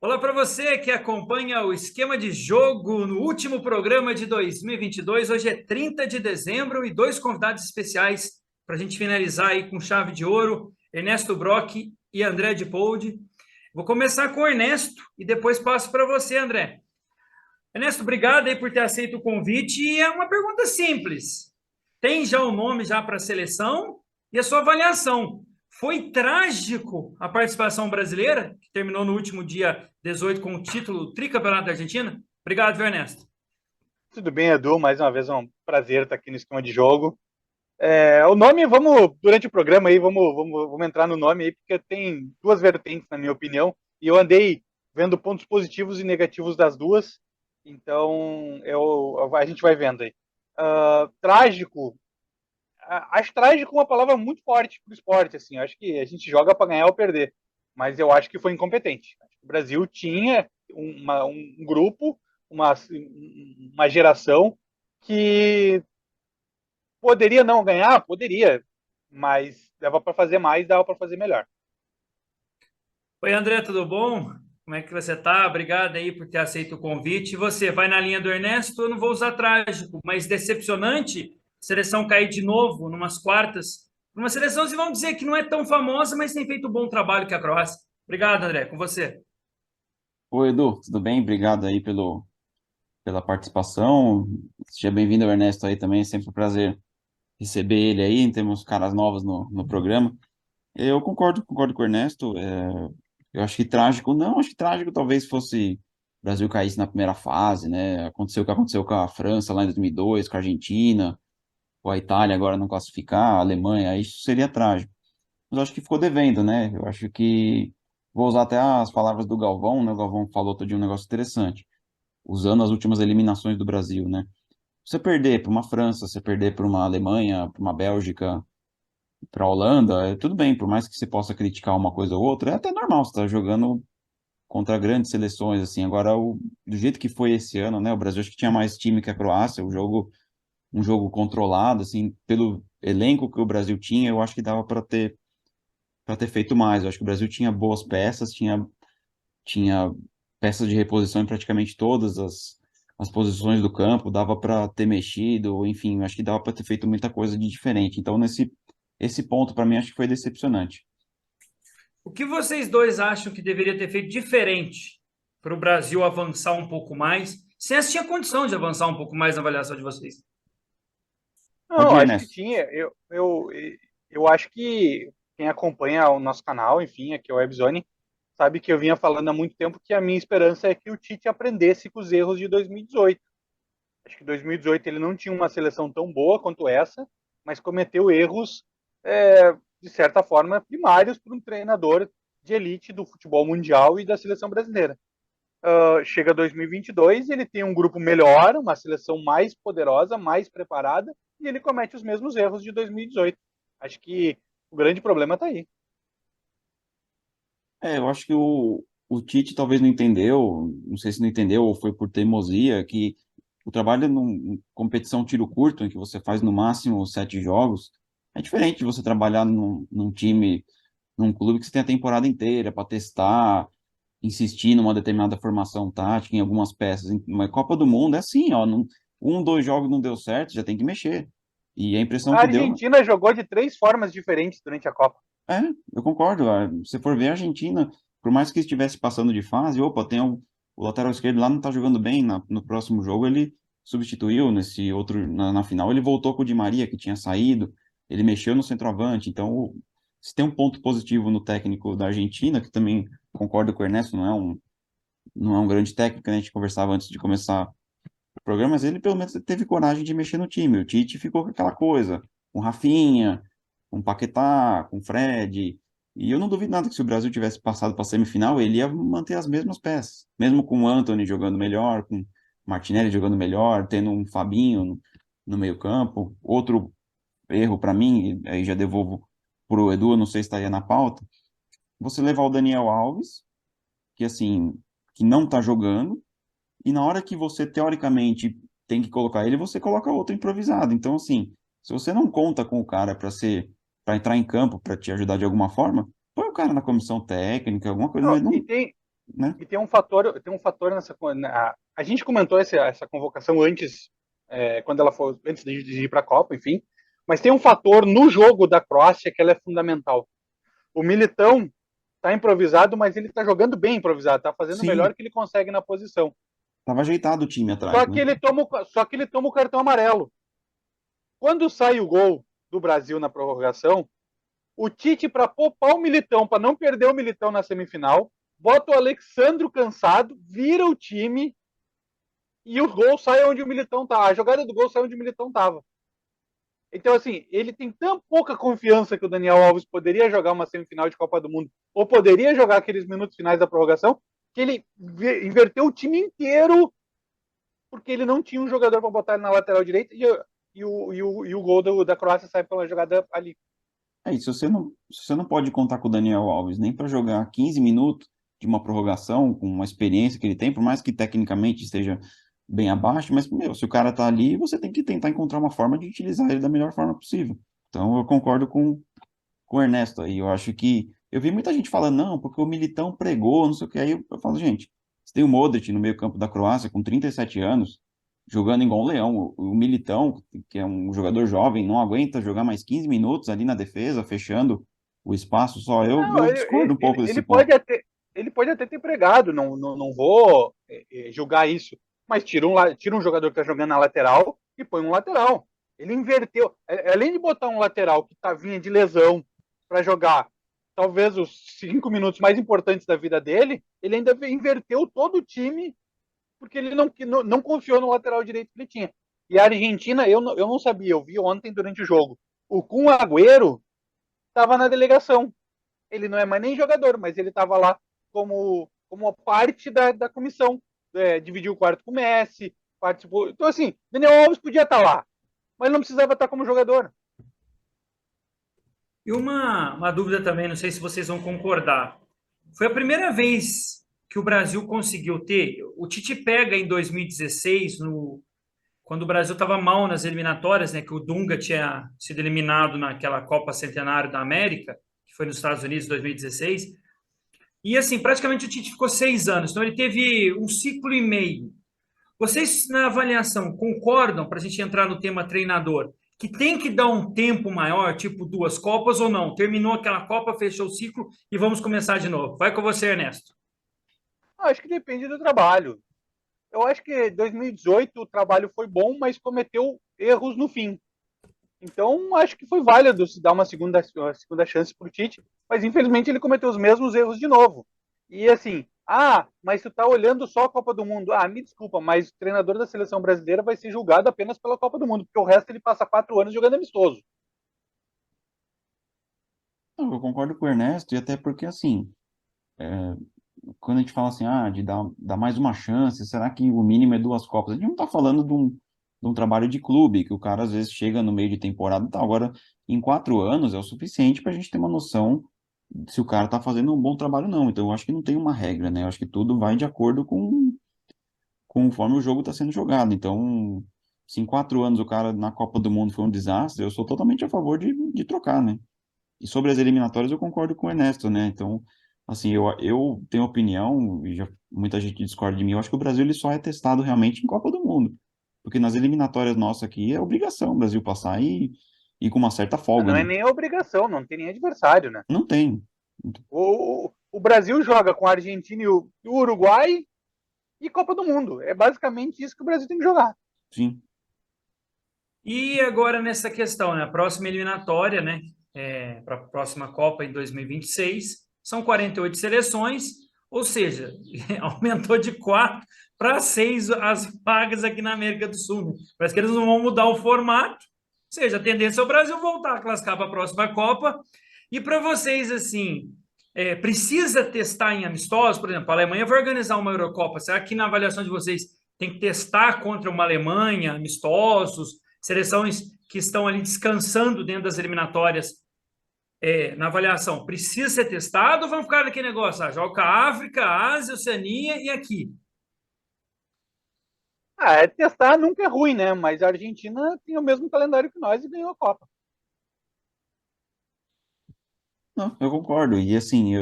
Olá para você que acompanha o Esquema de Jogo no último programa de 2022. Hoje é 30 de dezembro e dois convidados especiais para a gente finalizar aí com chave de ouro, Ernesto Brock e André de Poldi. Vou começar com o Ernesto e depois passo para você, André. Ernesto, obrigado aí por ter aceito o convite. E é uma pergunta simples. Tem já o nome já para a seleção e a sua avaliação? Foi trágico a participação brasileira, que terminou no último dia 18 com o título tricampeonato da Argentina? Obrigado, viu, Ernesto? Tudo bem, Edu? Mais uma vez é um prazer estar aqui no esquema de jogo. O nome, durante o programa aí, vamos entrar no nome aí, porque tem duas vertentes, na minha opinião, e eu andei vendo pontos positivos e negativos das duas, então a gente vai vendo aí. Trágico, acho trágico uma palavra muito forte para o esporte, assim, acho que a gente joga para ganhar ou perder, mas eu acho que foi incompetente. O Brasil tinha um grupo, uma geração que poderia não ganhar, poderia, mas dava para fazer mais, dava para fazer melhor. Oi, André, tudo bom? Como é que você tá? Obrigado aí por ter aceito o convite. E você, vai na linha do Ernesto? Eu não vou usar trágico, mas decepcionante. Seleção cair de novo, numas quartas. Uma seleção, se vão dizer que não é tão famosa, mas tem feito um bom trabalho que é a Croácia. Obrigado, André, com você. Oi, Edu, tudo bem? Obrigado aí pela participação. Seja bem-vindo ao Ernesto aí também, é sempre um prazer receber ele aí, temos caras novas no programa. Eu concordo com o Ernesto, eu acho que trágico, não, acho que trágico talvez fosse o Brasil caísse na primeira fase, né? Aconteceu o que aconteceu com a França lá em 2002, com a Argentina, com a Itália agora não classificar, a Alemanha, isso seria trágico. Mas eu acho que ficou devendo, né? Eu acho que, vou usar até as palavras do Galvão, né? O Galvão falou outro dia um negócio interessante usando as últimas eliminações do Brasil, né? Você perder para uma França, você perder para uma Alemanha, para uma Bélgica, para a Holanda, tudo bem, por mais que você possa criticar uma coisa ou outra, é até normal, você está jogando contra grandes seleções, assim. Agora, do jeito que foi esse ano, né? O Brasil acho que tinha mais time que a Croácia, um jogo controlado, assim, pelo elenco que o Brasil tinha, eu acho que dava para ter feito mais. Eu acho que o Brasil tinha boas peças, tinha peças de reposição em praticamente todas as posições do campo, dava para ter mexido, enfim, acho que dava para ter feito muita coisa de diferente. Então, esse ponto, para mim, acho que foi decepcionante. O que vocês dois acham que deveria ter feito diferente para o Brasil avançar um pouco mais? Se essa tinha condição de avançar um pouco mais na avaliação de vocês. Pode Não, ir, acho que Ernesto. tinha. Eu acho que quem acompanha o nosso canal, enfim, aqui é o Webzone, sabe que eu vinha falando há muito tempo que a minha esperança é que o Tite aprendesse com os erros de 2018. Acho que 2018 ele não tinha uma seleção tão boa quanto essa, mas cometeu erros, de certa forma, primários para um treinador de elite do futebol mundial e da seleção brasileira. Chega 2022, ele tem um grupo melhor, uma seleção mais poderosa, mais preparada, e ele comete os mesmos erros de 2018. Acho que o grande problema está aí. Eu acho que o Tite talvez não entendeu, não sei se não entendeu ou foi por teimosia, que o trabalho em competição tiro curto, em que você faz no máximo 7 jogos, é diferente de você trabalhar num time, num clube que você tem a temporada inteira para testar, insistir numa determinada formação tática em algumas peças. Em uma Copa do Mundo é assim, ó, dois jogos não deu certo, já tem que mexer. E a impressão A que deu, Argentina jogou de 3 formas diferentes durante a Copa. é, eu concordo. Se for ver a Argentina, por mais que estivesse passando de fase, opa, o lateral esquerdo lá não tá jogando bem, no próximo jogo ele substituiu nesse outro, na final ele voltou com o Di Maria, que tinha saído, ele mexeu no centroavante, então se tem um ponto positivo no técnico da Argentina, que também concordo com o Ernesto, não é um grande técnico, né? A gente conversava antes de começar o programa, mas ele pelo menos teve coragem de mexer no time. O Tite ficou com aquela coisa, com Rafinha, com Paquetá, com Fred. E eu não duvido nada que se o Brasil tivesse passado para a semifinal, ele ia manter as mesmas peças. Mesmo com o Antony jogando melhor, com o Martinelli jogando melhor, tendo um Fabinho no meio-campo. Outro erro para mim, e aí já devolvo para o Edu, eu não sei se estaria na pauta, você levar o Daniel Alves, que assim, que não está jogando, e na hora que você, teoricamente, tem que colocar ele, você coloca outro improvisado. Então, assim, se você não conta com o cara para entrar em campo, para te ajudar de alguma forma, põe o cara na comissão técnica, alguma coisa, Não, mas não. né? E tem um fator nessa. A gente comentou essa convocação antes, quando ela foi, antes de ir para a Copa, enfim. Mas tem um fator no jogo da Croácia que ela é fundamental. O Militão tá improvisado, mas ele tá jogando bem improvisado, tá fazendo o Sim, melhor que ele consegue na posição. tava ajeitado o time atrás, Só né? que ele toma o cartão amarelo. Quando sai o gol do Brasil na prorrogação, o Tite, para poupar o Militão, para não perder o Militão na semifinal, bota o Alexandro cansado, vira o time e o gol sai onde o Militão tá. A jogada do gol sai onde o Militão tava. Então, assim, ele tem tão pouca confiança que o Daniel Alves poderia jogar uma semifinal de Copa do Mundo ou poderia jogar aqueles minutos finais da prorrogação, que ele inverteu o time inteiro porque ele não tinha um jogador para botar ele na lateral direita e o gol da Croácia sai pela jogada ali. Aí, se você não pode contar com o Daniel Alves nem para jogar 15 minutos de uma prorrogação, com uma experiência que ele tem, por mais que tecnicamente esteja bem abaixo, mas, meu, se o cara tá ali, você tem que tentar encontrar uma forma de utilizar ele da melhor forma possível. Então, eu concordo com o Ernesto aí. Eu acho que. Eu vi muita gente falando, não, porque o Militão pregou, não sei o que. Aí eu falo, gente, você tem o Modric no meio-campo da Croácia, com 37 anos, jogando igual um leão. O Militão, que é um jogador jovem, não aguenta jogar mais 15 minutos ali na defesa, fechando o espaço só. Eu, Não, eu discordo um pouco desse ele ponto. ele pode até ter pregado, não vou julgar isso, mas tira um jogador que está jogando na lateral e põe um lateral. Ele inverteu, além de botar um lateral que vinha de lesão para jogar talvez os 5 minutos mais importantes da vida dele, ele ainda inverteu todo o time porque ele não confiou no lateral direito que ele tinha. E a Argentina, eu não sabia, eu vi ontem durante o jogo. O Kun Agüero estava na delegação. Ele não é mais nem jogador, mas ele estava lá como parte da comissão. Dividiu o quarto com o Messi, participou. Então, assim, Daniel Alves podia estar lá, mas não precisava estar como jogador. E uma dúvida também, não sei se vocês vão concordar. Foi a primeira vez que o Brasil conseguiu ter. O Tite pega em 2016, quando o Brasil estava mal nas eliminatórias, né, que o Dunga tinha sido eliminado naquela Copa Centenário da América, que foi nos Estados Unidos em 2016. E assim, praticamente o Tite ficou 6 anos, então ele teve um ciclo e meio. Vocês, na avaliação, concordam, para a gente entrar no tema treinador, que tem que dar um tempo maior, tipo 2 Copas ou não? Terminou aquela Copa, fechou o ciclo e vamos começar de novo. Vai com você, Ernesto. Acho que depende do trabalho. Eu acho que 2018 o trabalho foi bom, mas cometeu erros no fim. Então, acho que foi válido se dar uma segunda chance para o Tite, mas infelizmente ele cometeu os mesmos erros de novo. E assim, mas tu tá olhando só a Copa do Mundo. Me desculpa, mas o treinador da seleção brasileira vai ser julgado apenas pela Copa do Mundo, porque o resto ele passa 4 anos jogando amistoso. Não, eu concordo com o Ernesto, e até porque, assim, quando a gente fala assim, de dar mais uma chance, será que o mínimo é 2 Copas? A gente não está falando de um trabalho de clube, que o cara às vezes chega no meio de temporada e tal. Agora, em 4 anos é o suficiente para a gente ter uma noção se o cara está fazendo um bom trabalho ou não. Então, eu acho que não tem uma regra, né? Eu acho que tudo vai de acordo com conforme o jogo está sendo jogado. Então, se em 4 anos o cara na Copa do Mundo foi um desastre, eu sou totalmente a favor de trocar, né? E sobre as eliminatórias, eu concordo com o Ernesto, né? Então, assim, eu tenho opinião, e muita gente discorda de mim, eu acho que o Brasil ele só é testado realmente em Copa do Mundo. Porque nas eliminatórias nossas aqui é obrigação o Brasil passar e com uma certa folga, Não é né? nem a obrigação, não tem nem adversário, né? Não tem. O Brasil joga com a Argentina e o Uruguai e Copa do Mundo. É basicamente isso que o Brasil tem que jogar. Sim. E agora nessa questão, né? A próxima eliminatória, né? Para a próxima Copa em 2026, são 48 seleções, ou seja, aumentou de 4 para 6 as vagas aqui na América do Sul, né? Parece que eles não vão mudar o formato, ou seja, a tendência é o Brasil voltar a classificar para a próxima Copa. E para vocês, assim, precisa testar em amistosos? Por exemplo, a Alemanha vai organizar uma Eurocopa. Será que na avaliação de vocês tem que testar contra uma Alemanha, amistosos? Seleções que estão ali descansando dentro das eliminatórias, na avaliação, precisa ser testado ou vão ficar naquele negócio? Joga com a África, a Ásia, a Oceania e aqui. Testar nunca é ruim, né? Mas a Argentina tem o mesmo calendário que nós e ganhou a Copa. Não, eu concordo. E assim,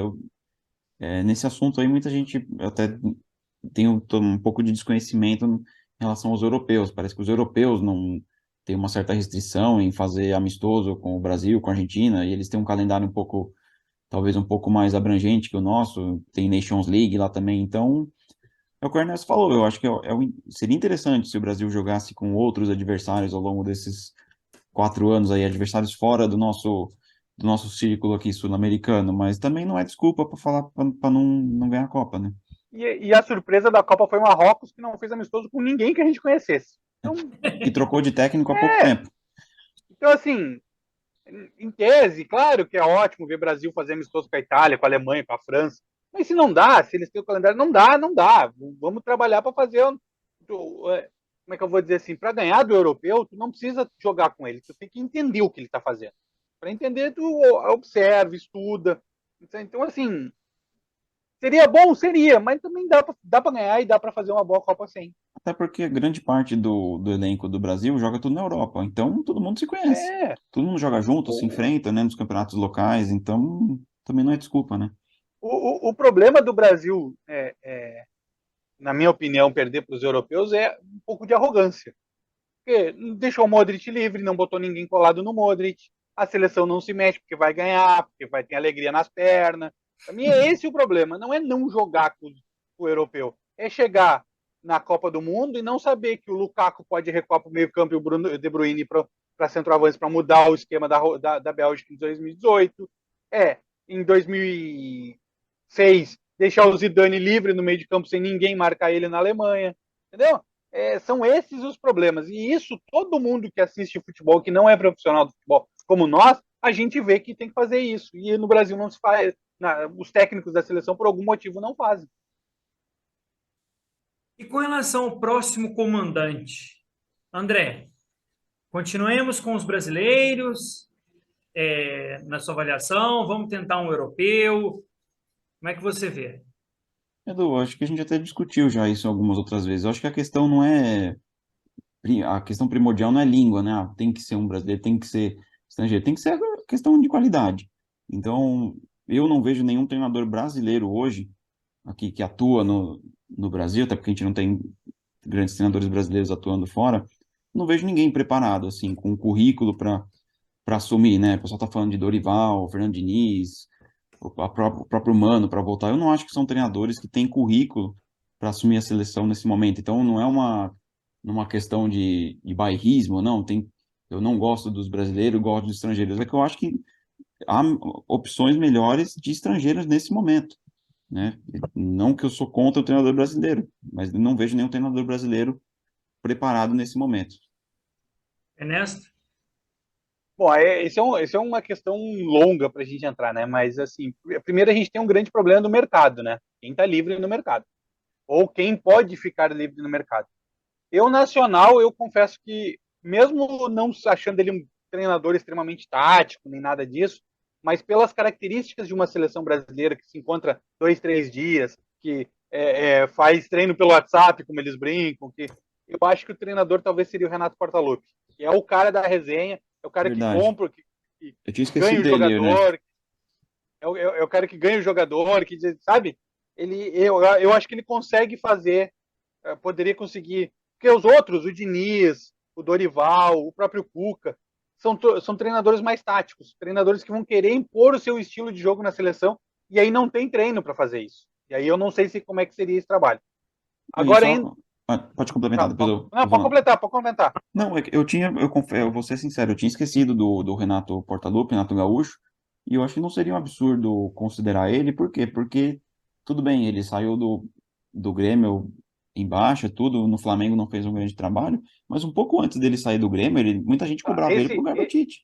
Nesse assunto aí, muita gente até tem um pouco de desconhecimento em relação aos europeus. Parece que os europeus não têm uma certa restrição em fazer amistoso com o Brasil, com a Argentina, e eles têm um calendário um pouco, talvez um pouco mais abrangente que o nosso. Tem Nations League lá também. Então, é o que o Ernesto falou. Eu acho que seria interessante se o Brasil jogasse com outros adversários ao longo desses 4 anos aí, adversários fora do nosso círculo aqui sul-americano, mas também não é desculpa para falar para não ganhar a Copa, né? E a surpresa da Copa foi o Marrocos, que não fez amistoso com ninguém que a gente conhecesse. Então, E trocou de técnico há pouco tempo. então assim, em tese, claro que é ótimo ver o Brasil fazer amistoso com a Itália, com a Alemanha, com a França. Mas se não dá, se eles têm o calendário, não dá, não dá. Vamos trabalhar para fazer. Como é que eu vou dizer assim? Para ganhar do europeu, tu não precisa jogar com ele, tu tem que entender o que ele está fazendo. Para entender, tu observa, estuda. Então, assim, seria bom? Seria, mas também dá para ganhar e dá para fazer uma boa Copa sem. Até porque grande parte do elenco do Brasil joga tudo na Europa, então todo mundo se conhece. É. Todo mundo joga junto, se enfrenta, né, nos campeonatos locais, então também não é desculpa, né? O problema do Brasil, na minha opinião, perder para os europeus é um pouco de arrogância. Porque deixou o Modric livre, não botou ninguém colado no Modric, a seleção não se mexe porque vai ganhar, porque vai ter alegria nas pernas. Para mim é esse o problema, não é não jogar com o europeu, é chegar na Copa do Mundo e não saber que o Lukaku pode recuar para o meio campo e o Bruno De Bruyne para centroavante para mudar o esquema da Bélgica em 2018. Em 2006, deixar o Zidane livre no meio de campo sem ninguém marcar ele na Alemanha. Entendeu? São esses os problemas. E isso, todo mundo que assiste futebol, que não é profissional do futebol, como nós, a gente vê que tem que fazer isso. E no Brasil não se faz. Os técnicos da seleção, por algum motivo, não fazem. E com relação ao próximo comandante, André, continuemos com os brasileiros, na sua avaliação, vamos tentar um europeu. Como é que você vê? Edu, acho que a gente até discutiu já isso algumas outras vezes. Eu acho que a questão não é. A questão primordial não é língua, né? Tem que ser um brasileiro, tem que ser estrangeiro, tem que ser questão de qualidade. Então, eu não vejo nenhum treinador brasileiro hoje aqui que atua no Brasil, até porque a gente não tem grandes treinadores brasileiros atuando fora, não vejo ninguém preparado, assim, com um currículo para assumir, né? O pessoal tá falando de Dorival, Fernando Diniz, o próprio Mano para voltar. Eu não acho que são treinadores que têm currículo para assumir a seleção nesse momento. Então, não é uma questão de bairrismo, não. Eu não gosto dos brasileiros, gosto dos estrangeiros. É que eu acho que há opções melhores de estrangeiros nesse momento, né? Não que eu sou contra o treinador brasileiro, mas não vejo nenhum treinador brasileiro preparado nesse momento. Ernesto? Bom, esse é uma questão longa para a gente entrar, né? Mas, assim, primeiro a gente tem um grande problema do mercado, né? Quem está livre no mercado. Ou quem pode ficar livre no mercado. Eu, nacional, eu confesso que, mesmo não achando ele um treinador extremamente tático, nem nada disso, mas pelas características de uma seleção brasileira que se encontra 2, 3 dias, que faz treino pelo WhatsApp, como eles brincam, que eu acho que o treinador talvez seria o Renato Portaluppi, que é o cara da resenha, é o cara que Verdade. compra, Eu tinha que ganha esquecido o dele, Ernesto. jogador, é o cara que ganha o jogador, que sabe? Eu acho que ele consegue fazer, poderia conseguir. Porque os outros, o Diniz, o Dorival, o próprio Cuca, são treinadores mais táticos, treinadores que vão querer impor o seu estilo de jogo na seleção, e aí não tem treino para fazer isso. E aí eu não sei como é que seria esse trabalho. Aí Agora ainda. só. Pode complementar, depois Não, eu vou pode lá. completar, pode complementar. Não, é que eu vou ser sincero, eu tinha esquecido do Renato Portaluppi, Renato Gaúcho, e eu acho que não seria um absurdo considerar ele, por quê? Porque, tudo bem, ele saiu do Grêmio em baixa, tudo, no Flamengo não fez um grande trabalho, mas um pouco antes dele sair do Grêmio, muita gente Tá, cobrava ele pro lugar do Tite.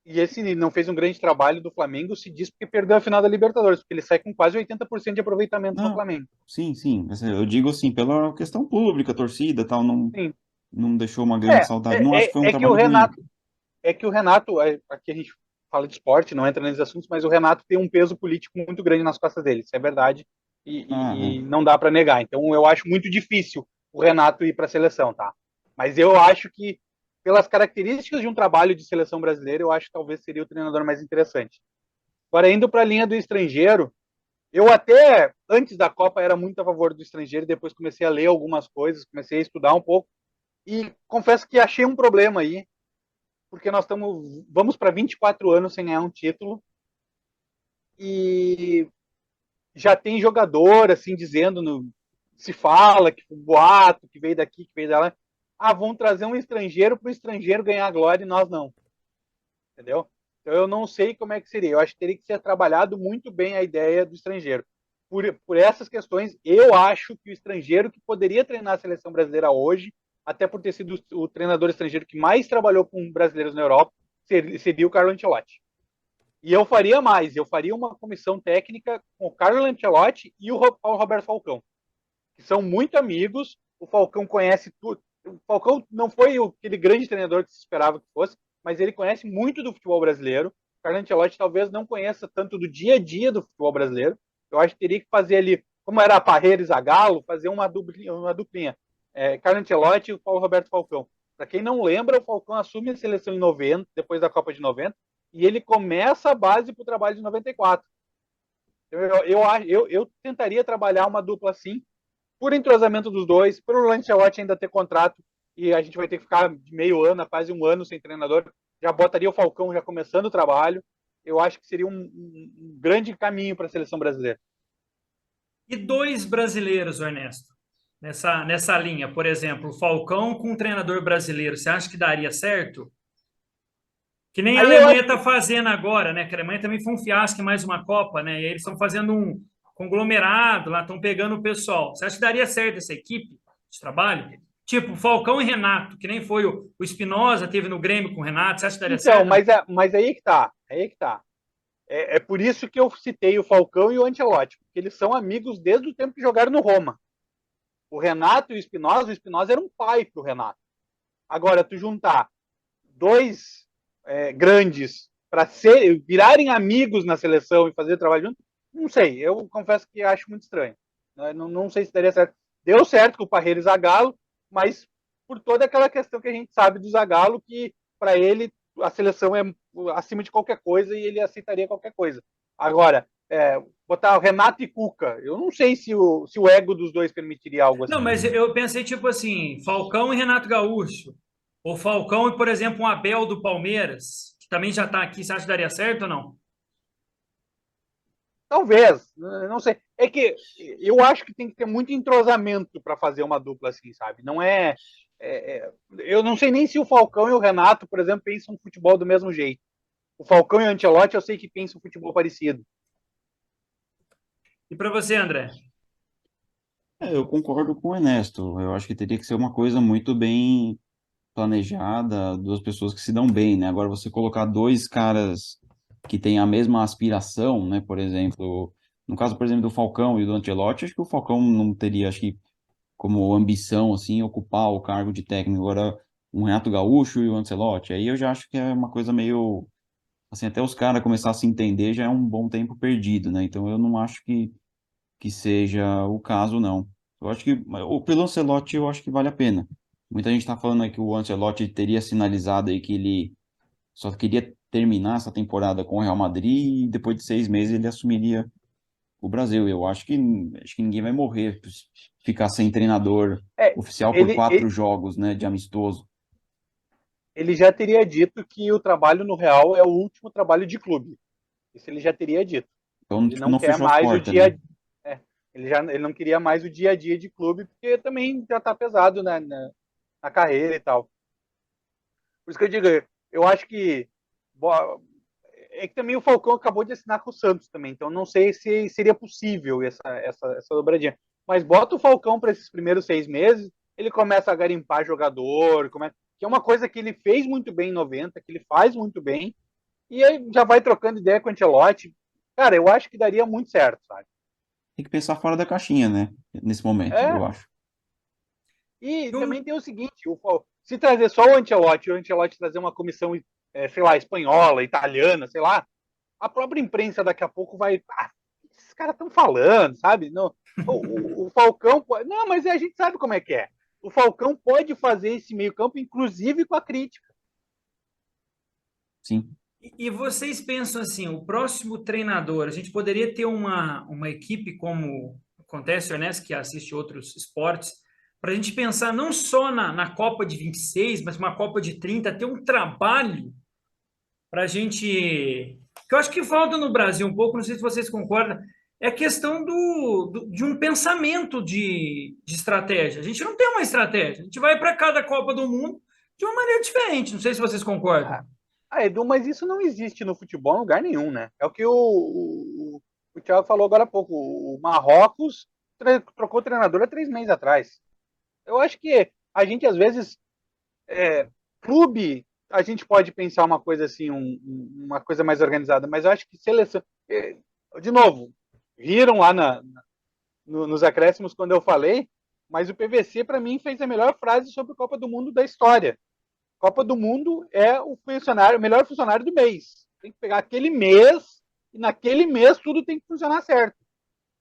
e esse não fez um grande trabalho do Flamengo, se diz porque perdeu a final da Libertadores, porque ele sai com quase 80% de aproveitamento no Não, Flamengo. sim, sim, mas eu digo assim, pela questão pública, torcida, tal, não, Sim. não deixou uma grande saudade, não acho que foi um É que o trabalho ruim. Renato, aqui a gente fala de esporte, não entra nesses assuntos, mas o Renato tem um peso político muito grande nas costas dele, isso é verdade, Ah, e não dá para negar. Então eu acho muito difícil o Renato ir para a seleção, tá? Mas eu acho que, pelas características de um trabalho de seleção brasileira, eu acho que talvez seria o treinador mais interessante. Agora, indo para a linha do estrangeiro, Eu até, antes da Copa, era muito a favor do estrangeiro, depois comecei a ler algumas coisas, comecei a estudar um pouco, e confesso que achei um problema aí, porque vamos para 24 anos sem ganhar um título, e já tem jogador, assim, dizendo, se fala, que boato, que veio daqui, que veio dela, vão trazer um estrangeiro para o estrangeiro ganhar glória e nós não, entendeu? Então eu não sei como é que seria, eu acho que teria que ser trabalhado muito bem a ideia do estrangeiro. Por essas questões, eu acho que o estrangeiro que poderia treinar a seleção brasileira hoje, até por ter sido o treinador estrangeiro que mais trabalhou com brasileiros na Europa, seria o Carlo Ancelotti. E eu faria mais, eu faria uma comissão técnica com o Carlo Ancelotti e o Roberto Falcão, que são muito amigos, o Falcão conhece tudo. O Falcão não foi aquele grande treinador que se esperava que fosse, mas ele conhece muito do futebol brasileiro. O Carlo Ancelotti talvez não conheça tanto do dia a dia do futebol brasileiro. Eu acho que teria que fazer ali, como era a Parreira e Zagallo, fazer uma duplinha. Carlo Ancelotti e o Paulo Roberto Falcão. Para quem não lembra, o Falcão assume a seleção em 90, depois da Copa de 90, e ele começa a base para o trabalho de 94. Eu tentaria trabalhar uma dupla assim, por entrosamento dos dois, pelo Lancelotti ainda ter contrato, e a gente vai ter que ficar de meio ano, quase um ano sem treinador, já botaria o Falcão já começando o trabalho. Eu acho que seria um grande caminho para a seleção brasileira. E dois brasileiros, Ernesto, nessa linha, por exemplo, o Falcão com um treinador brasileiro, você acha que daria certo? Que nem a Aí eu Alemanha acho está que, fazendo agora, né? Que a Alemanha também foi um fiasco em mais uma Copa, né? E aí eles estão fazendo um conglomerado lá, estão pegando o pessoal. Você acha que daria certo essa equipe de trabalho? Tipo, Falcão e Renato, que nem foi o Espinosa, teve no Grêmio com o Renato. Você acha que daria então, certo? mas aí que tá, aí que tá. É por isso que eu citei o Falcão e o Ancelotti, porque eles são amigos desde o tempo que jogaram no Roma. O Renato e o Espinosa era um pai pro Renato. Agora, tu juntar dois grandes para virarem amigos na seleção e fazer trabalho junto, não sei. Eu confesso que acho muito estranho. Não sei se daria certo. Deu certo com o Parreira e Zagallo, mas por toda aquela questão que a gente sabe do Zagallo, que para ele a seleção é acima de qualquer coisa e ele aceitaria qualquer coisa. Agora, botar o Renato e Cuca, eu não sei se o ego dos dois permitiria algo Não, assim. mas eu pensei, tipo assim, Falcão e Renato Gaúcho. Ou Falcão e, por exemplo, um Abel do Palmeiras, que também já está aqui. Você acha que daria certo ou não? Talvez, não sei. É que eu acho que tem que ter muito entrosamento para fazer uma dupla assim, sabe? Não eu não sei nem se o Falcão e o Renato, por exemplo, pensam futebol do mesmo jeito. O Falcão e o Ancelotti eu sei que pensam futebol parecido. E para você, André? Eu concordo com o Ernesto. Eu acho que teria que ser uma coisa muito bem planejada, duas pessoas que se dão bem, né? Agora, você colocar dois caras que têm a mesma aspiração, né? Por exemplo, no caso, por exemplo, do Falcão e do Ancelotti, acho que o Falcão não teria, acho que, como ambição, assim, ocupar o cargo de técnico. Agora, um Renato Gaúcho e o Ancelotti, aí eu já acho que é uma coisa meio, assim, até os caras começar a se entender já é um bom tempo perdido, né? Então, eu não acho que seja o caso, não. Eu acho que, pelo Ancelotti, eu acho que vale a pena. Muita gente está falando aí que o Ancelotti teria sinalizado aí que ele só queria terminar essa temporada com o Real Madrid e depois de 6 meses ele assumiria o Brasil. Eu acho que ninguém vai morrer por ficar sem treinador É, oficial por ele, 4 jogos, né, de amistoso. ele já teria dito que o trabalho no Real é o último trabalho de clube. Isso ele já teria dito. Então, Ele tipo, não não quer fechou as mais o portas, né? dia. Ele não queria mais o dia a dia de clube, porque também já está pesado na carreira e tal. Por isso que eu digo, eu acho que. É que também o Falcão acabou de assinar com o Santos também, então não sei se seria possível essa dobradinha. Mas bota o Falcão para esses primeiros 6 meses, ele começa a garimpar jogador, que é uma coisa que ele fez muito bem em 90, que ele faz muito bem, e aí já vai trocando ideia com o Ancelotti. Cara, eu acho que daria muito certo, sabe? Tem que pensar fora da caixinha, né? Nesse momento, É, eu acho. e Eu, também tem o seguinte, se trazer só o Ancelotti trazer uma comissão, sei lá, espanhola, italiana, sei lá, a própria imprensa daqui a pouco vai. Esses caras estão falando, sabe? Não, o Falcão. Não, mas a gente sabe como é que é. O Falcão pode fazer esse meio-campo, inclusive com a crítica. Sim. E vocês pensam assim, o próximo treinador, a gente poderia ter uma equipe como acontece, o Ernesto, que assiste outros esportes, para a gente pensar não só na Copa de 26, mas uma Copa de 30, ter um trabalho para a gente. Que eu acho que falta no Brasil um pouco, não sei se vocês concordam, é a questão de um pensamento de estratégia. A gente não tem uma estratégia, a gente vai para cada Copa do Mundo de uma maneira diferente, não sei se vocês concordam. Ah, Edu, mas isso não existe no futebol em lugar nenhum, né? É o que o Thiago falou agora há pouco. O Marrocos trocou treinador há 3 meses atrás. Eu acho que a gente, às vezes, clube, a gente pode pensar uma coisa assim, uma coisa mais organizada, mas eu acho que seleção. De novo, riram lá nos acréscimos quando eu falei, mas o PVC, para mim, fez a melhor frase sobre a Copa do Mundo da história. Copa do Mundo é o melhor funcionário do mês. Tem que pegar aquele mês e naquele mês tudo tem que funcionar certo.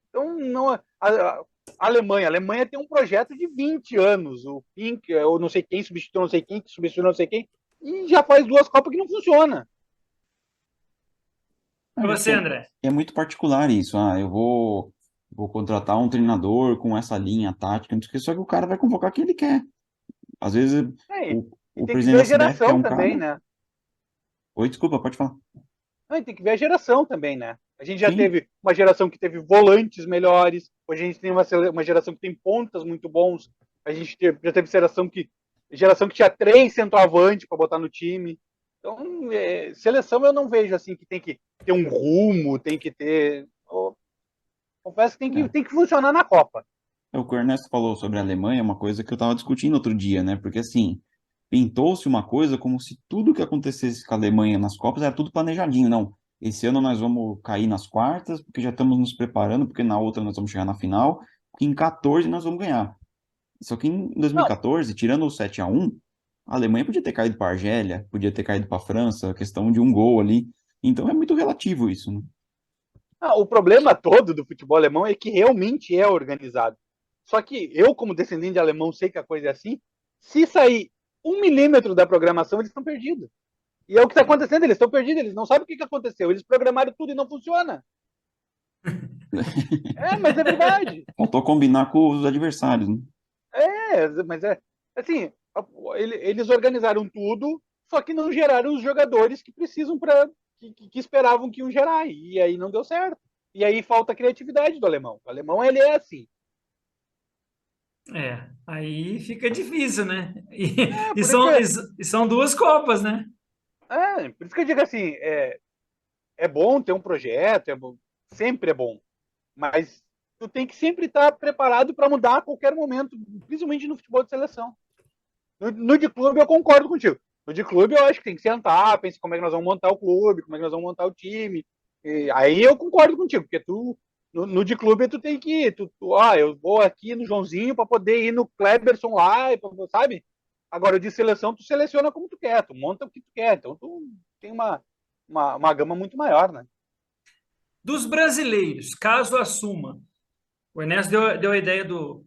Então, não, a Alemanha tem um projeto de 20 anos. O Pink, eu não sei quem substituiu não sei quem, que substituiu não sei quem, e já faz 2 Copas que não funciona. Para Eu acho que você, André. é muito particular isso. Eu vou contratar um treinador com essa linha tática, não sei o quê, só que o cara vai convocar quem ele quer. Às vezes É, o, e o tem que presidente ver da a CBF quer geração um também, cara. né? Oi, desculpa, pode falar. Não, e tem que ver a geração também, né? A gente já Sim, teve uma geração que teve volantes melhores, hoje a gente tem uma geração que tem pontas muito bons, a gente já teve geração que tinha 3 centroavantes para botar no time. Então, seleção eu não vejo assim que tem que ter um rumo, tem que ter. Confesso que é. tem que funcionar na Copa. O que o Ernesto falou sobre a Alemanha é uma coisa que eu estava discutindo outro dia, né? Porque assim, pintou-se uma coisa como se tudo que acontecesse com a Alemanha nas Copas era tudo planejadinho. Não, esse ano nós vamos cair nas quartas, porque já estamos nos preparando, porque na outra nós vamos chegar na final, porque em 14 nós vamos ganhar. Só que em Não, 2014, tirando o 7-1, a Alemanha podia ter caído para a Argélia, podia ter caído para a França, questão de um gol ali. Então é muito relativo isso, né? o problema todo do futebol alemão é que realmente é organizado. Só que eu, como descendente de alemão, sei que a coisa é assim. Se sair 1 milímetro da programação, eles estão perdidos. E é o que está acontecendo, eles estão perdidos, eles não sabem o que aconteceu. Eles programaram tudo e não funciona. Mas é verdade. Faltou combinar com os adversários, né? Mas assim, eles organizaram tudo, só que não geraram os jogadores que precisam para que esperavam que iam gerar. E aí não deu certo. E aí falta a criatividade do alemão. O alemão, ele é assim. Aí fica difícil, né? É, E por isso que, são duas Copas, né? por isso que eu digo assim, é bom ter um projeto, sempre é bom. Mas tu tem que sempre estar preparado para mudar a qualquer momento, principalmente no futebol de seleção. No de clube eu concordo contigo. No de clube eu acho que tem que sentar, pensar como é que nós vamos montar o clube, como é que nós vamos montar o time. E aí eu concordo contigo, porque no de clube tu tem que ir, eu vou aqui no Joãozinho para poder ir no Kleberson lá, sabe? Agora o de seleção tu seleciona como tu quer, tu monta o que tu quer, então tu tem uma gama muito maior, né? Dos brasileiros, caso assuma, o Ernesto deu a ideia do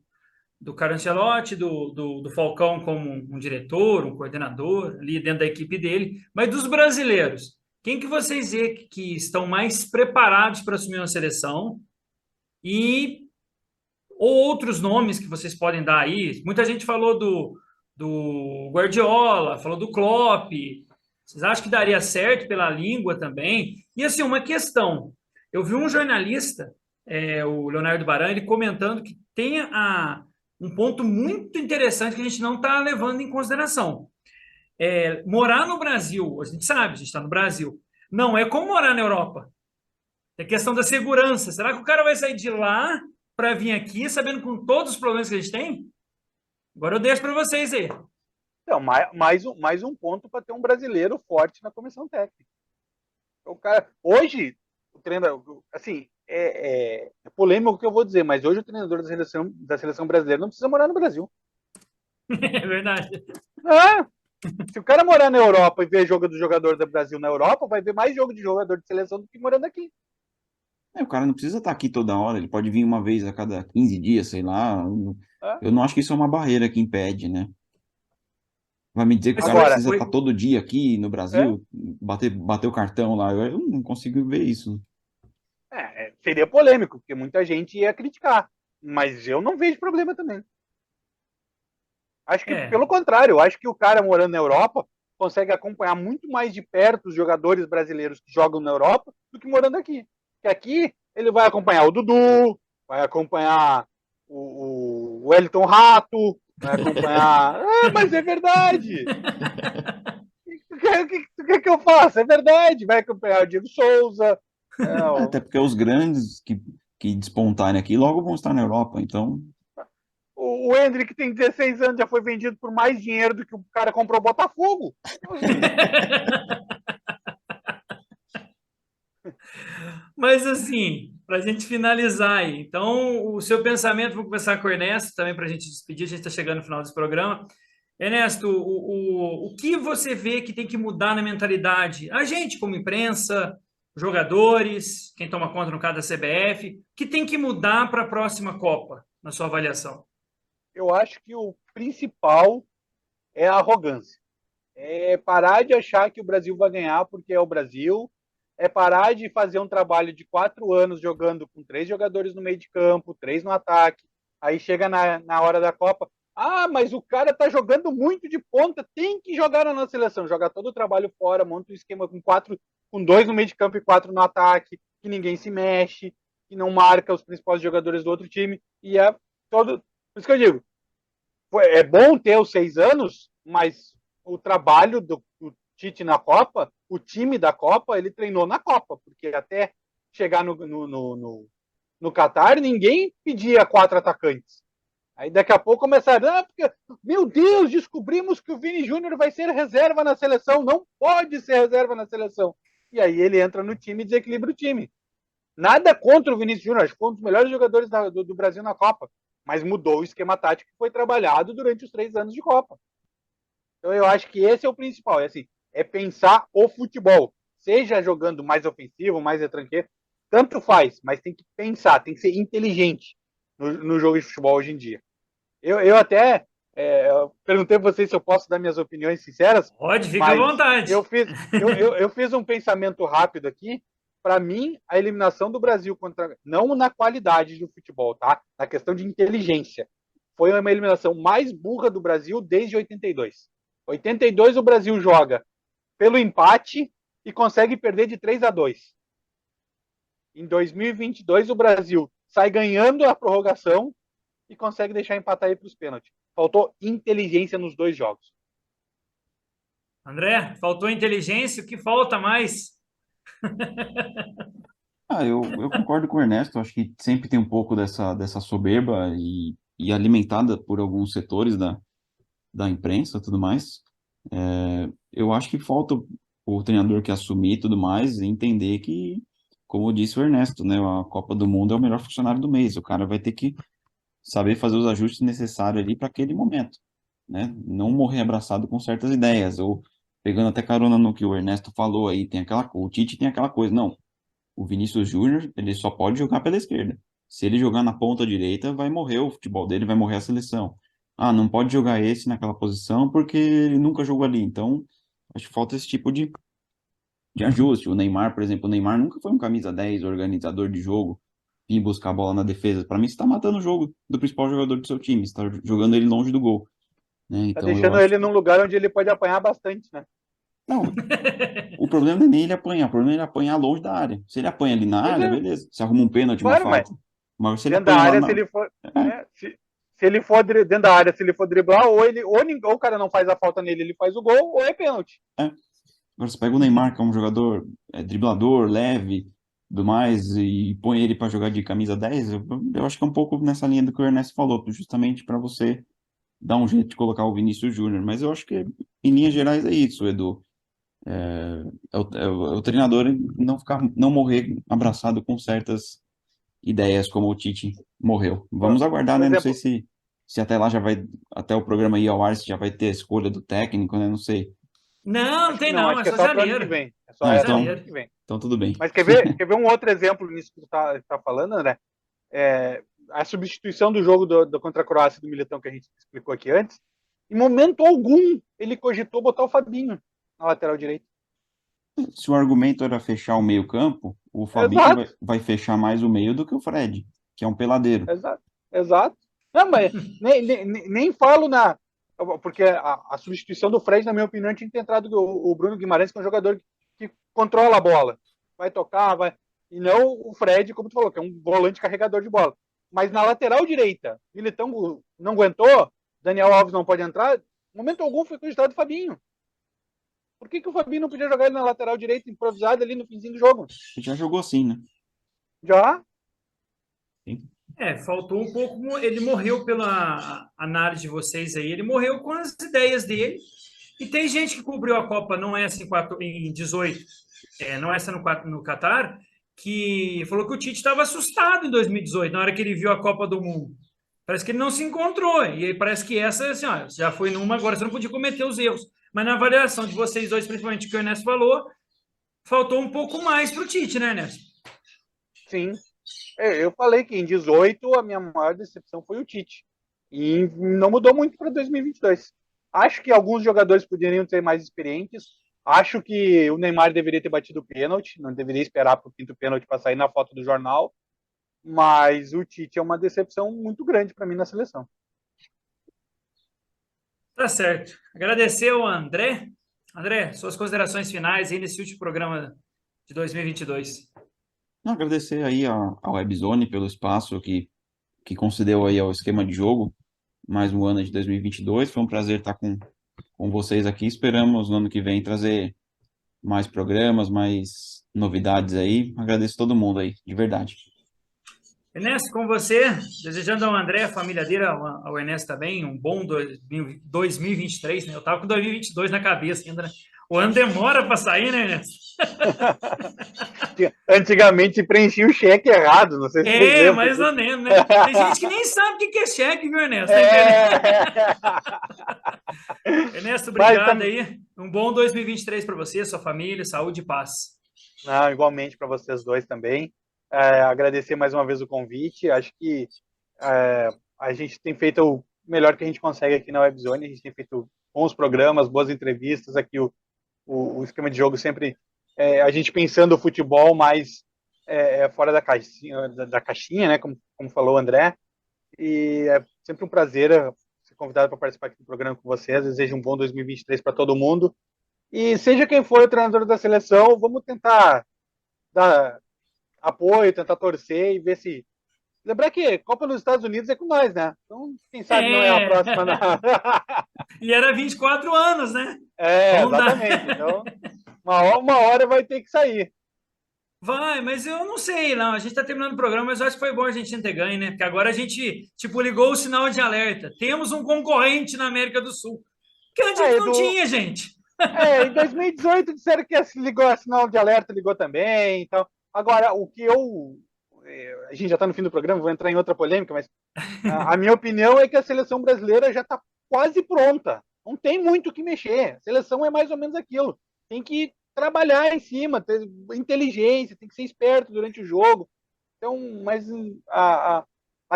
Carlo Ancelotti, do Falcão como um diretor, um coordenador ali dentro da equipe dele, mas dos brasileiros, quem que vocês vê que estão mais preparados para assumir uma seleção e ou outros nomes que vocês podem dar aí? Muita gente falou do Guardiola, falou do Klopp. Vocês acham que daria certo pela língua também? E assim, uma questão. Eu vi um jornalista, o Leonardo Baran, ele comentando que tem um ponto muito interessante que a gente não está levando em consideração. Morar no Brasil, a gente sabe, a gente está no Brasil, não é como morar na Europa. É questão da segurança. Será que o cara vai sair de lá para vir aqui, sabendo com todos os problemas que a gente tem? Agora eu deixo para vocês aí. Então, mais um ponto para ter um brasileiro forte na comissão técnica. O cara, hoje, o treinador, assim, é polêmico o que eu vou dizer, mas hoje o treinador da seleção brasileira não precisa morar no Brasil. É verdade. Ah, se o cara morar na Europa e ver jogo do jogador do Brasil na Europa, vai ver mais jogo de jogador de seleção do que morando aqui. O cara não precisa estar aqui toda hora, ele pode vir uma vez a cada 15 dias, sei lá. Ah, Eu não acho que isso é uma barreira que impede, né? Vai me dizer que o Mas cara Agora, precisa estar todo dia aqui no é, Brasil, bater o cartão lá. Eu não consigo ver isso. seria polêmico, porque muita gente ia criticar. Mas eu não vejo problema também. Acho que, é, pelo contrário, eu acho que o cara morando na Europa consegue acompanhar muito mais de perto os jogadores brasileiros que jogam na Europa do que morando aqui. Porque aqui ele vai acompanhar o Dudu, vai acompanhar o Wellington Rato, vai acompanhar. Mas é verdade! O que eu faço? É verdade! Vai acompanhar o Diego Souza. Até porque os grandes que despontarem aqui logo vão estar na Europa. Então, O Hendrick tem 16 anos, já foi vendido por mais dinheiro do que o cara comprou o Botafogo. Então, assim, Mas assim, para a gente finalizar aí, então o seu pensamento, vou começar com o Ernesto também para a gente despedir, a gente está chegando no final desse programa. Ernesto, o que você vê que tem que mudar na mentalidade? A gente, como imprensa, jogadores, quem toma conta no caso da CBF, que tem que mudar para a próxima Copa, na sua avaliação? eu acho que o principal é a arrogância. É parar de achar que o Brasil vai ganhar porque é o Brasil. É parar de fazer um trabalho de 4 anos jogando com 3 jogadores no meio de campo, 3 no ataque. Aí chega na hora da Copa. Ah, mas o cara tá jogando muito de ponta, tem que jogar na nossa seleção. Joga todo o trabalho fora, monta um esquema com 2 no meio de campo e 4 no ataque, que ninguém se mexe, que não marca os principais jogadores do outro time. E é todo. Por isso que eu digo, é bom ter os 6 anos, mas o trabalho do Tite na Copa, o time da Copa, ele treinou na Copa, porque até chegar no Qatar, ninguém pedia 4 atacantes. Aí daqui a pouco começaram, porque, meu Deus, descobrimos que o Vini Júnior vai ser reserva na seleção, não pode ser reserva na seleção. E aí ele entra no time e desequilibra o time. Nada contra o Vinícius Júnior, acho que foi um dos melhores jogadores do Brasil na Copa, mas mudou o esquema tático que foi trabalhado durante os 3 anos de Copa. Então eu acho que esse é o principal, é pensar o futebol, seja jogando mais ofensivo, mais retranqueiro, tanto faz, mas tem que pensar, tem que ser inteligente no jogo de futebol hoje em dia. Eu até eu perguntei para vocês se eu posso dar minhas opiniões sinceras, Pode, fica à mas vontade. eu fiz um pensamento rápido aqui. Para mim, a eliminação do Brasil não na qualidade do futebol, tá? Na questão de inteligência, foi uma eliminação mais burra do Brasil desde 82. 82 o Brasil joga pelo empate e consegue perder de 3-2. Em 2022 o Brasil sai ganhando a prorrogação e consegue deixar empatar aí para os pênaltis. Faltou inteligência nos 2 jogos. André, faltou inteligência, o que falta mais? eu concordo com o Ernesto. Acho que sempre tem um pouco dessa soberba e alimentada por alguns setores da imprensa e tudo mais. Eu acho que falta o treinador que assumir e tudo mais e entender que, como disse o Ernesto, né, a Copa do Mundo é o melhor funcionário do mês. O cara vai ter que saber fazer os ajustes necessários ali para aquele momento, né? Não morrer abraçado com certas ideias, ou pegando até carona no que o Ernesto falou aí, o Tite tem aquela coisa, não, o Vinícius Júnior, ele só pode jogar pela esquerda. Se ele jogar na ponta direita, vai morrer o futebol dele, vai morrer a seleção. Ah, não pode jogar esse naquela posição porque ele nunca jogou ali. Então, acho que falta esse tipo de ajuste. O Neymar, por exemplo, o Neymar nunca foi um camisa 10 organizador de jogo, ir buscar a bola na defesa. Para mim, você está matando o jogo do principal jogador do seu time, você está jogando ele longe do gol, né? Tá Então, eu deixando acho ele que. num lugar onde ele pode apanhar bastante, né? Não, o problema não é nem ele apanhar, o problema é ele apanhar longe da área. Se ele apanha ali na Pois área, é, beleza. Você arruma um pênalti, uma claro, mas falta. Mas se ele dentro da apanha lá área, se na. ele for. É, Se ele for dentro da área, se ele for driblar, ou o cara não faz a falta nele, ele faz o gol, ou é pênalti. é. Agora você pega o Neymar, que é um jogador driblador, leve, do mais, e põe ele para jogar de camisa 10, eu acho que é um pouco nessa linha do que o Ernesto falou, justamente para você dar um jeito de colocar o Vinícius Júnior. Mas eu acho que, em linhas gerais, é isso, Edu. É o treinador não morrer abraçado com certas ideias como o Tite morreu. Vamos aguardar, Por né? Não sei exemplo, se até lá já vai, até o programa ir ao ar, se já vai ter a escolha do técnico, né? Não sei. Não, não acho que tem não, não, acho é que é só só para ano que janeiro. vem. Ah, Só então, ano Janeiro. que vem. então tudo bem. Mas quer ver um outro exemplo nisso que tu tá falando, André? A substituição do jogo contra a Croácia do Militão que a gente explicou aqui antes. Em momento algum, ele cogitou botar o Fabinho na lateral direita. Se o argumento era fechar o meio-campo, o Fabinho Exato, vai fechar mais o meio do que o Fred, que é um peladeiro. exato, exato. Não, mas nem falo na. Porque a substituição do Fred, na minha opinião, tinha que ter entrado o Bruno Guimarães, que é um jogador que controla a bola. Vai tocar, vai. E não o Fred, como tu falou, que é um volante carregador de bola. Mas na lateral direita, Militão não aguentou, Daniel Alves não pode entrar, em momento algum foi cogitado o Fabinho. Por que o Fabinho não podia jogar ele na lateral direita, improvisado ali no finzinho do jogo? Ele já jogou assim, né? Já? Sim. Faltou um pouco, ele morreu pela análise de vocês aí, ele morreu com as ideias dele, e tem gente que cobriu a Copa, não essa em 18, não essa no Catar, que falou que o Tite estava assustado em 2018, na hora que ele viu a Copa do Mundo. Parece que ele não se encontrou, e aí parece que essa, assim, ó, já foi numa, agora você não podia cometer os erros. Mas na avaliação de vocês dois, principalmente o que o Ernesto falou, faltou um pouco mais para o Tite, né, Ernesto? Sim. Eu falei que em 18 a minha maior decepção foi o Tite. E não mudou muito para 2022. Acho que alguns jogadores poderiam ser mais experientes. Acho que o Neymar deveria ter batido o pênalti, não deveria esperar para o quinto pênalti para sair na foto do jornal. Mas o Tite é uma decepção muito grande para mim na seleção. Tá certo. Agradecer ao André. André, suas considerações finais aí nesse último programa de 2022. Não, agradecer aí à Webzone pelo espaço que concedeu aí ao esquema de jogo, mais um ano de 2022. Foi um prazer estar com vocês aqui. Esperamos no ano que vem trazer mais programas, mais novidades aí. Agradeço todo mundo aí, de verdade. Ernesto, com você, desejando ao André, a família dele, ao Ernesto também, um bom 2023, né? Eu tava com 2022 na cabeça ainda, né? O ano demora para sair, né, Ernesto? Antigamente preenchia o cheque errado, não sei se vocês lembram. Mais ou menos, né? Tem gente que nem sabe o que é cheque, viu, Ernesto? Ernesto, obrigado aí. Um bom 2023 para você, sua família, saúde e paz. Não, igualmente para vocês dois também. Agradecer mais uma vez o convite. Acho que a gente tem feito o melhor que a gente consegue aqui na Webzone. A gente tem feito bons programas, boas entrevistas. Aqui o esquema de jogo sempre a gente pensando o futebol mais fora da caixinha, né? Como falou o André. E é sempre um prazer ser convidado para participar aqui do programa com vocês. Desejo um bom 2023 para todo mundo. E seja quem for o treinador da seleção, vamos tentar dar apoio, tentar torcer e ver se. Lembrar que Copa nos Estados Unidos é com nós, né? Então, quem sabe não é a próxima. Não. E era 24 anos, né? Exatamente. Então, uma hora vai ter que sair. Vai, mas eu não sei, não. A gente está terminando o programa, mas eu acho que foi bom a gente ter ganho, né? Porque agora a gente, ligou o sinal de alerta. Temos um concorrente na América do Sul. Que antes a gente não tinha, gente. Em 2018 disseram que ligou a sinal de alerta, ligou também. Então, agora, o que a gente já está no fim do programa, vou entrar em outra polêmica, mas a minha opinião é que a seleção brasileira já está quase pronta. Não tem muito o que mexer. A seleção é mais ou menos aquilo. Tem que trabalhar em cima, ter inteligência, tem que ser esperto durante o jogo. Então, mas a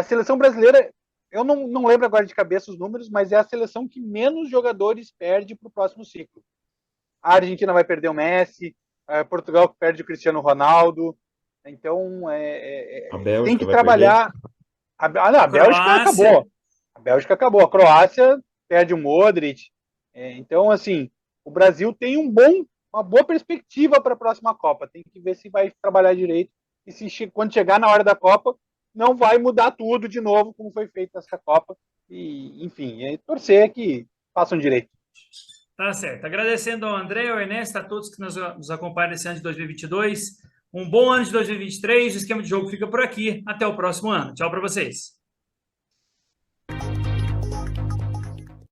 seleção brasileira, eu não lembro agora de cabeça os números, mas é a seleção que menos jogadores perde para o próximo ciclo. A Argentina vai perder o Messi, Portugal perde o Cristiano Ronaldo. Então, tem que trabalhar. A Bélgica acabou. A Bélgica acabou. A Croácia perde o Modric. Então, assim, o Brasil tem uma boa perspectiva para a próxima Copa. Tem que ver se vai trabalhar direito. E se quando chegar na hora da Copa, não vai mudar tudo de novo, como foi feito nessa Copa. E, enfim, torcer que façam direito. Tá certo. Agradecendo ao André, ao Ernesto, a todos que nos acompanham nesse ano de 2022. Um bom ano de 2023. O esquema de jogo fica por aqui. Até o próximo ano. Tchau para vocês.